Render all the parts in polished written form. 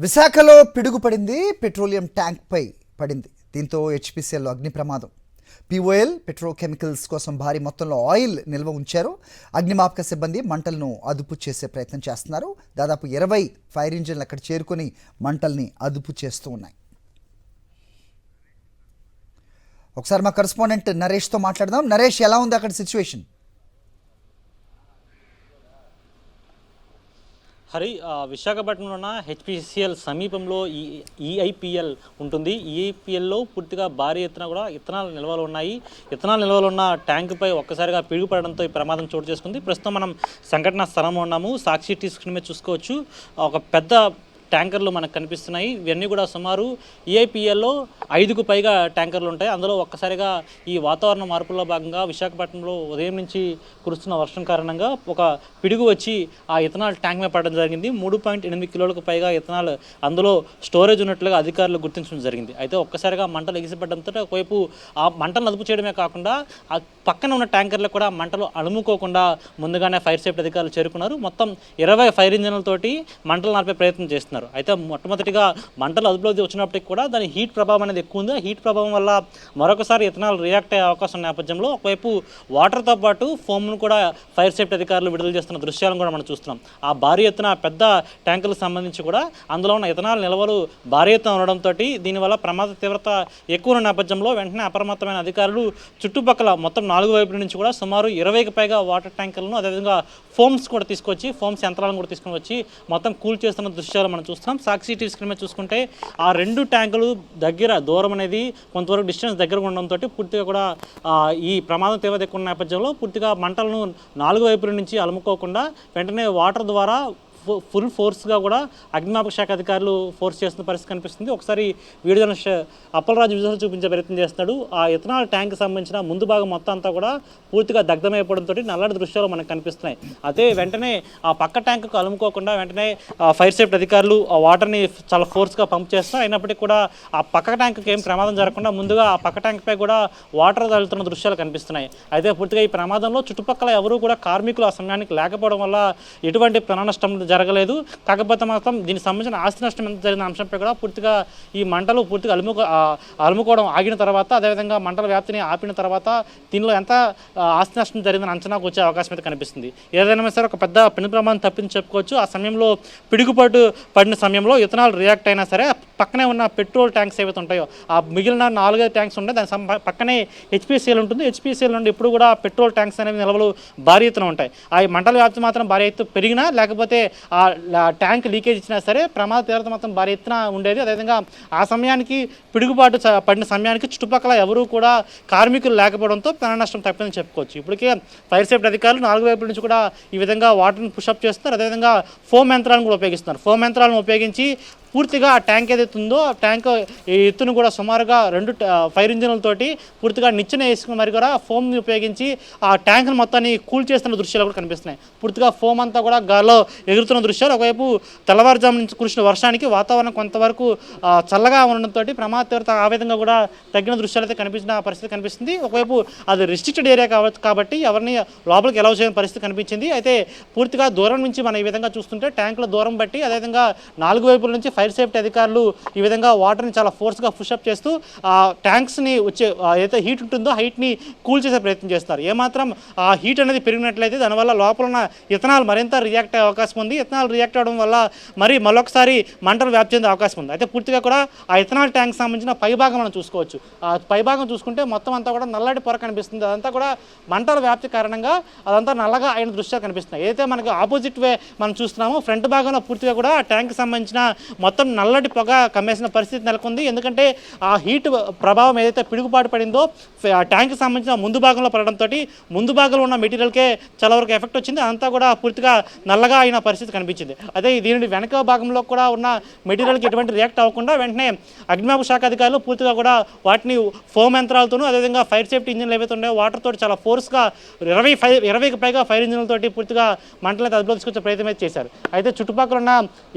విశాఖలో పిడుగుపడింది. పెట్రోలియం ట్యాంక్పై పడింది. దీంతో హెచ్పిసిఎల్లో అగ్ని ప్రమాదం. పిఓఎల్ పెట్రోకెమికల్స్ కోసం భారీ మొత్తంలో ఆయిల్ నిల్వ ఉంచారు. అగ్నిమాపక సిబ్బంది మంటలను అదుపు చేసే ప్రయత్నం చేస్తున్నారు. దాదాపు 20 ఫైర్ ఇంజిన్లు అక్కడ చేరుకొని మంటల్ని అదుపు చేస్తూ ఉన్నాయి. ఒకసారి మా కరెస్పాండెంట్ నరేష్తో మాట్లాడదాం. నరేష్, ఎలా ఉంది అక్కడ సిచ్యువేషన్? హరి, విశాఖపట్నంలో ఉన్న హెచ్పిసిఎల్ సమీపంలో ఈఐపిఎల్ ఉంటుంది. ఈఐపిఎల్లో పూర్తిగా భారీ ఎత్తున కూడా ఇథనాల్ నిల్వలు ఉన్నాయి. ఇథనాల్ నిల్వలు ఉన్న ట్యాంకుపై ఒక్కసారిగా పిడుగుపడడంతో ఈ ప్రమాదం చోటు చేసుకుంది. ప్రస్తుతం మనం సంఘటన స్థలంలో ఉన్నాము. సాక్షి టీవీ మీద చూసుకోవచ్చు. ఒక పెద్ద ట్యాంకర్లు మనకు కనిపిస్తున్నాయి. ఇవన్నీ కూడా సుమారు ఈఐపిఎల్లో 5కు పైగా ట్యాంకర్లు ఉంటాయి. అందులో ఒక్కసారిగా ఈ వాతావరణ మార్పుల్లో భాగంగా విశాఖపట్నంలో ఉదయం నుంచి కురుస్తున్న వర్షం కారణంగా ఒక పిడుగు వచ్చి ఆ ఇథనాల్ ట్యాంక్ మీద పడడం జరిగింది. 3.8 కిలోలకు పైగా ఇథనాల్ అందులో స్టోరేజ్ ఉన్నట్లుగా అధికారులు గుర్తించడం జరిగింది. అయితే ఒక్కసారిగా మంటలు ఎగిసిపడడంతో ఒకవైపు ఆ మంటలను అదుపు చేయడమే కాకుండా ఆ పక్కన ఉన్న ట్యాంకర్లకు కూడా మంటలు అలుముకోకుండా ముందుగానే ఫైర్ సేఫ్టీ అధికారులు చేరుకున్నారు. మొత్తం 20 ఫైర్ ఇంజన్లతోటి మంటలు నార్పే ప్రయత్నం చేస్తున్నారు. అయితే మొట్టమొదటిగా మంటలు అదుపులోకి వచ్చినప్పటికీ కూడా దాని హీట్ ప్రభావం అనేది ఎక్కువ ఉంది. హీట్ ప్రభావం వల్ల మరొకసారి ఇథనాల్ రియాక్ట్ అయ్యే అవకాశం నేపథ్యంలో ఒకవైపు వాటర్తో పాటు ఫోమ్ను కూడా ఫైర్ సేఫ్టీ అధికారులు విడుదల చేస్తున్న దృశ్యాలను కూడా మనం చూస్తున్నాం. ఆ భారీ ఎత్తున పెద్ద ట్యాంకులకు సంబంధించి కూడా అందులో ఉన్న ఇథనాల్ నిల్వలు భారీ ఎత్తున ఉండడంతో దీనివల్ల ప్రమాద తీవ్రత ఎక్కువ ఉన్న నేపథ్యంలో వెంటనే అప్రమత్తమైన అధికారులు చుట్టుపక్కల మొత్తం 4 వైపుల నుంచి కూడా సుమారు 20కి పైగా వాటర్ ట్యాంకర్లను అదేవిధంగా ఫోమ్స్ కూడా తీసుకొచ్చి ఫోమ్స్ యంత్రాలను కూడా తీసుకొని వచ్చి మొత్తం కూల్ చేస్తున్న దృశ్యాలు మనం చూస్తున్నాం. సాక్షి టీవీ స్క్రీన్ మీద చూసుకుంటే ఆ 2 ట్యాంకులు దగ్గర దూరం అనేది కొంతవరకు డిస్టెన్స్ దగ్గర ఉండడంతో పూర్తిగా కూడా ఈ ప్రమాదం తీవ్రత ఎక్కువ నేపథ్యంలో పూర్తిగా మంటలను 4 వైపుల నుంచి అలుముకోకుండా వెంటనే వాటర్ ద్వారా ఫుల్ ఫోర్స్గా కూడా అగ్నిమాపక శాఖ అధికారులు ఫోర్స్ చేస్తున్న పరిస్థితి కనిపిస్తుంది. ఒకసారి వీడియో అప్పలరాజు విజువల్ చూపించే ప్రయత్నం చేస్తున్నాడు. ఆ ఇథనాల్ ట్యాంక్ సంబంధించిన ముందు భాగం మొత్తం అంతా కూడా పూర్తిగా దగ్ధమైపోవడంతో నల్లటి దృశ్యాలు మనకు కనిపిస్తున్నాయి. అదే వెంటనే ఆ పక్క ట్యాంకుకు అలుముకోకుండా వెంటనే ఫైర్ సేఫ్టీ అధికారులు ఆ వాటర్ని చాలా ఫోర్స్గా పంప్ చేస్తున్నారు. అయినప్పటికీ కూడా ఆ పక్క ట్యాంకుకి ఏం ప్రమాదం జరగకుండా ముందుగా ఆ పక్క ట్యాంక్పై కూడా వాటర్ తగులుతున్న దృశ్యాలు కనిపిస్తున్నాయి. అయితే పూర్తిగా ఈ ప్రమాదంలో చుట్టుపక్కల ఎవరు కూడా కార్మికులు ఆ సమయానికి లేకపోవడం వల్ల ఎటువంటి ప్రాణ నష్టం జరగలేదు. కాకపోతే మాత్రం దీనికి సంబంధించిన ఆస్తి నష్టం ఎంత జరిగిన అంశంపై కూడా పూర్తిగా ఈ మంటలు పూర్తిగా అలుముకోవడం ఆగిన తర్వాత అదేవిధంగా మంటల వ్యాప్తిని ఆపిన తర్వాత దీనిలో ఎంత ఆస్తి నష్టం జరిగిందని అంచనాకు వచ్చే అవకాశం అయితే కనిపిస్తుంది. ఏదైనా సరే ఒక పెద్ద పెను ప్రమాదం తప్పింది చెప్పుకోవచ్చు. ఆ సమయంలో పిడుగుపాటు పడిన సమయంలో ఇథనాల్ రియాక్ట్ అయినా సరే పక్కనే ఉన్న పెట్రోల్ ట్యాంక్స్ ఏవైతే ఉంటాయో ఆ మిగిలిన 4 ట్యాంక్స్ ఉంటాయి. దాని పక్కనే హెచ్పిసిఎల్ ఉంటుంది. హెచ్పిసిఎల్ నుండి ఇప్పుడు కూడా పెట్రోల్ ట్యాంక్స్ అనేవి నిల్వలు భారీ ఎత్తున ఉంటాయి. ఆ మంటల వ్యాప్తి మాత్రం భారీ ఎత్తు పెరిగినా లేకపోతే ఆ ట్యాంక్ లీకేజ్ ఇచ్చినా సరే ప్రమాద తీవ్రత మొత్తం భారీ ఎత్తున ఉండేది. అదేవిధంగా ఆ సమయానికి పిడుగుపాటు పడిన సమయానికి చుట్టుపక్కల ఎవరూ కూడా కార్మికులు లేకపోవడంతో ప్రాణ నష్టం తప్పిందని చెప్పుకోవచ్చు. ఇప్పటికే ఫైర్ సేఫ్టీ అధికారులు 4 వైపుల నుంచి కూడా ఈ విధంగా వాటర్ని పుషప్ చేస్తున్నారు. అదేవిధంగా ఫోమ్ యంత్రాలను కూడా ఉపయోగిస్తున్నారు. ఫోమ్ యంత్రాలను ఉపయోగించి పూర్తిగా ఆ ట్యాంక్ ఏదైతే ఉందో ఆ ట్యాంక్ ఎత్తును కూడా సుమారుగా 2 ఫైర్ ఇంజిన్లతోటి పూర్తిగా నిచ్చెన వేసుకుని మరి కూడా ఫోమ్ని ఉపయోగించి ఆ ట్యాంక్ను మొత్తాన్ని కూల్ చేస్తున్న దృశ్యాలు కూడా కనిపిస్తున్నాయి. పూర్తిగా ఫోమ్ అంతా కూడా గాల్లో ఎగురుతున్న దృశ్యాలు. ఒకవైపు తెల్లవారుజాము నుంచి కురిసిన వర్షానికి వాతావరణం కొంతవరకు చల్లగా ఉండడంతో ప్రమాద తీవ్రత ఆ విధంగా కూడా తగ్గిన దృశ్యాలు అయితే కనిపించిన పరిస్థితి కనిపిస్తుంది. ఒకవైపు అది రిస్ట్రిక్టెడ్ ఏరియా కాబట్టి ఎవరిని లోపలికి ఎలా చేయని పరిస్థితి కనిపించింది. అయితే పూర్తిగా దూరం నుంచి మనం ఈ విధంగా చూస్తుంటే ట్యాంకుల దూరం బట్టి అదేవిధంగా 4 వైపుల నుంచి ఫైర్ సేఫ్టీ అధికారులు ఈ విధంగా వాటర్ని చాలా ఫోర్స్గా పుషప్ చేస్తూ ఆ ట్యాంక్స్ని వచ్చే ఏదైతే హీట్ ఉంటుందో హీట్ని కూల్ చేసే ప్రయత్నం చేస్తారు. ఏమాత్రం ఆ హీట్ అనేది పెరిగినట్లయితే దానివల్ల లోపల ఉన్న ఇథనాల్ మరింత రియాక్ట్ అయ్యే అవకాశం ఉంది. ఇథనాల్ రియాక్ట్ అవ్వడం వల్ల మరొకసారి మంటలు వ్యాప్తి చెందే అవకాశం ఉంది. అయితే పూర్తిగా కూడా ఆ ఇథనాల్ ట్యాంక్ సంబంధించిన పైభాగం మనం చూసుకోవచ్చు. ఆ పైభాగం చూసుకుంటే మొత్తం అంతా కూడా నల్లటి పొర కనిపిస్తుంది. అదంతా కూడా మంటల వ్యాప్తి కారణంగా అదంతా నల్లగా అయిన దృశ్యాలు కనిపిస్తున్నాయి. ఏదైతే మనకి ఆపోజిట్ వే మనం చూస్తున్నామో ఫ్రంట్ భాగంలో పూర్తిగా కూడా ఆ ట్యాంక్ సంబంధించిన మొత్తం నల్లటి పొగ కమ్మేసిన పరిస్థితి నెలకొంది. ఎందుకంటే ఆ హీట్ ప్రభావం ఏదైతే పిడుగుపాటు పడిందో ఆ ట్యాంక్కి సంబంధించిన ముందు భాగంలో పడడంతో ముందు భాగంలో ఉన్న మెటీరియల్కే చాలా వరకు ఎఫెక్ట్ వచ్చింది. అదంతా కూడా పూర్తిగా నల్లగా అయిన పరిస్థితి కనిపించింది. అదే దీని వెనక భాగంలో కూడా ఉన్న మెటీరియల్కి ఎటువంటి రియాక్ట్ అవ్వకుండా వెంటనే అగ్నిమాపక శాఖ అధికారులు పూర్తిగా కూడా వాటిని ఫోమ్ యంత్రాలతోనూ అదేవిధంగా ఫైర్ సేఫ్టీ ఇంజిన్లు ఏవైతే ఉన్నాయో వాటర్తో చాలా ఫోర్స్గా 20కి పైగా ఫైర్ ఇంజిన్లతోటి పూర్తిగా మంటలను అదుపులో తీసుకొచ్చే ప్రయత్నం అయితే చేశారు. అయితే చుట్టుపక్కల ఉన్న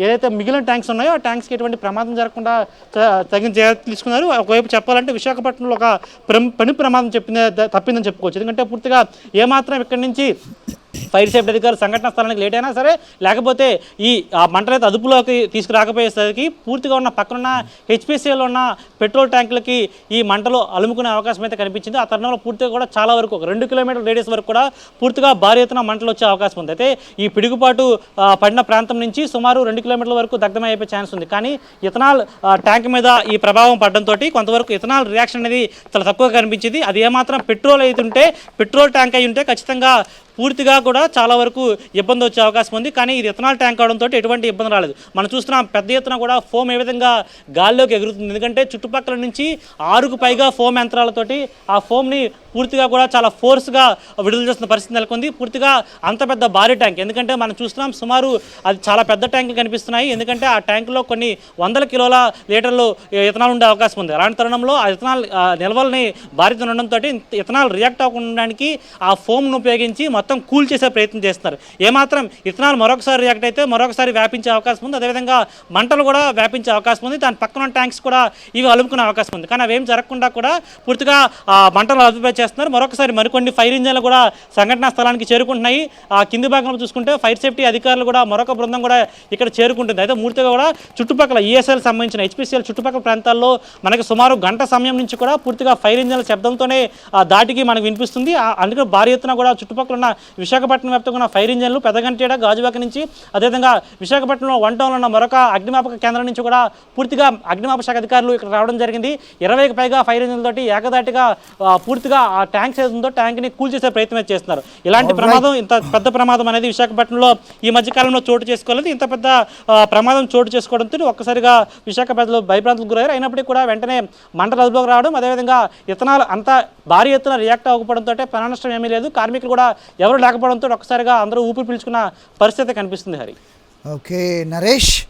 ఏదైతే మిగిలిన ట్యాంక్స్ ఉన్నాయో ఆ ట్యాంక్స్కి ఎటువంటి ప్రమాదం జరగకుండా తగిన జాగ్రత్తలు తీసుకున్నారు. ఒకవైపు చెప్పాలంటే విశాఖపట్నంలో ఒక పెను ప్రమాదం తప్పిందని చెప్పుకోవచ్చు. ఎందుకంటే పూర్తిగా ఏమాత్రం ఇక్కడి నుంచి ఫైర్ సేఫ్టీ అధికారులు సంఘటన స్థలానికి లేట్ అయినా సరే, లేకపోతే ఆ మంటలైతే అదుపులోకి తీసుకురాకపోయేసరికి పూర్తిగా ఉన్న పక్కనున్న హెచ్పిసిఎల్లో ఉన్న పెట్రోల్ ట్యాంకులకి ఈ మంటలు అలుముకునే అవకాశం అయితే కనిపించింది. ఆ తరుణంలో పూర్తిగా కూడా చాలా వరకు ఒక 2 కిలోమీటర్ల రేడియస్ వరకు కూడా పూర్తిగా భారీ ఎత్తున మంటలు వచ్చే అవకాశం ఉంది. అయితే ఈ పిడుగుపాటు పడిన ప్రాంతం నుంచి సుమారు 2 కిలోమీటర్ల వరకు దగ్ధమయ్యే ఛాన్స్ ఉంది. కానీ ఇథనాల్ ట్యాంక్ మీద ఈ ప్రభావం పడడంతో కొంతవరకు ఇథనాల్ రియాక్షన్ అనేది చాలా తక్కువగా కనిపించింది. అది ఏమాత్రం పెట్రోల్ ట్యాంక్ అయి ఉంటే ఖచ్చితంగా పూర్తిగా కూడా చాలా వరకు ఇబ్బంది వచ్చే అవకాశం ఉంది. కానీ ఇది ఇథనాల్ ట్యాంక్ అవడంతో ఎటువంటి ఇబ్బంది రాలేదు. మనం చూస్తున్నాం పెద్ద ఎత్తున కూడా ఫోమ్ ఏ విధంగా గాల్లోకి ఎగురుతుంది. ఎందుకంటే చుట్టుపక్కల నుంచి 6కు పైగా ఫోమ్ యంత్రాలతోటి ఆ ఫోమ్ని పూర్తిగా కూడా చాలా ఫోర్స్గా విడుదల చేస్తున్న పరిస్థితి నెలకొంది. పూర్తిగా అంత పెద్ద భారీ ట్యాంక్, ఎందుకంటే మనం చూస్తున్నాం సుమారు అది చాలా పెద్ద ట్యాంకులు కనిపిస్తున్నాయి. ఎందుకంటే ఆ ట్యాంకులో కొన్ని 100 కిలోల లీటర్లు ఇథనాల్ ఉండే అవకాశం ఉంది. అలాంటి తరుణంలో ఆ ఇథనాల్ నిల్వల్ని భారీగా ఉండడంతో ఇథనాల్ రియాక్ట్ అవ్వడానికి ఆ ఫోమ్ను ఉపయోగించి మొత్తం కూల్ చేసే ప్రయత్నం చేస్తున్నారు. ఏమాత్రం ఇథనాల్ మరొకసారి రియాక్ట్ అయితే మరొకసారి వ్యాపించే అవకాశం ఉంది. అదేవిధంగా మంటలు కూడా వ్యాపించే అవకాశం ఉంది. దాని పక్కన ట్యాంక్స్ కూడా ఇవి అలుముకునే అవకాశం ఉంది. కానీ అవేం జరగకుండా కూడా పూర్తిగా మంటలు అదుపుపై చేస్తున్నారు. మరొకసారి మరికొన్ని ఫైర్ ఇంజన్లు కూడా సంఘటనా స్థలానికి చేరుకుంటున్నాయి. ఆ కింది భాగంలో చూసుకుంటే ఫైర్ సేఫ్టీ అధికారులు కూడా మరొక బృందం కూడా ఇక్కడ చేరుకుంటుంది. అయితే పూర్తిగా కూడా చుట్టుపక్కల ఈఎస్ఎల్ సంబంధించిన హెచ్పిసిఎల్ చుట్టుపక్కల ప్రాంతాల్లో మనకి సుమారు గంట సమయం నుంచి కూడా పూర్తిగా ఫైర్ ఇంజన్ల శబ్దంతోనే దాటికి మనకు వినిపిస్తుంది. అందుకే భారీ ఎత్తున కూడా చుట్టుపక్కల ఉన్న విశాఖపట్నం వ్యాప్తంగా ఉన్న ఫైర్ ఇంజన్లు పెదగంటేడ, గాజువాక నుంచి, అదేవిధంగా విశాఖపట్నంలో 1 టౌన్లో ఉన్న మరొక అగ్నిమాపక కేంద్రం నుంచి కూడా పూర్తిగా అగ్నిమాపక శాఖ అధికారులు ఇక్కడ రావడం జరిగింది. 20కి పైగా ఫైర్ ఇంజన్లతోటి ఏకదాటిగా పూర్తిగా ఆ ట్యాంక్స్ ఏదో ట్యాంక్ని కూల్ చేసే ప్రయత్నం చేస్తున్నారు. ఇలాంటి ప్రమాదం, ఇంత పెద్ద ప్రమాదం అనేది విశాఖపట్నంలో ఈ మధ్యకాలంలో చోటు చేసుకోలేదు. ఇంత పెద్ద ప్రమాదం చోటు చేసుకోవడంతో ఒక్కసారిగా విశాఖ ప్రజలు భయభ్రాంతులకు గురయ్యారు. అయినప్పటికీ కూడా వెంటనే మంటలు అదుపులోకి రావడం, అదేవిధంగా ఇథనాల్ అంత భారీ ఎత్తున రియాక్ట్ అవ్వకపోవడంతో ప్రాణ నష్టం ఏమీ లేదు. కార్మికులు కూడా ఎవరు లేకపోవడంతో ఒక్కసారిగా అందరూ ఊపిరి పీల్చుకున్న పరిస్థితి కనిపిస్తుంది. హరి. ఓకే నరేష్.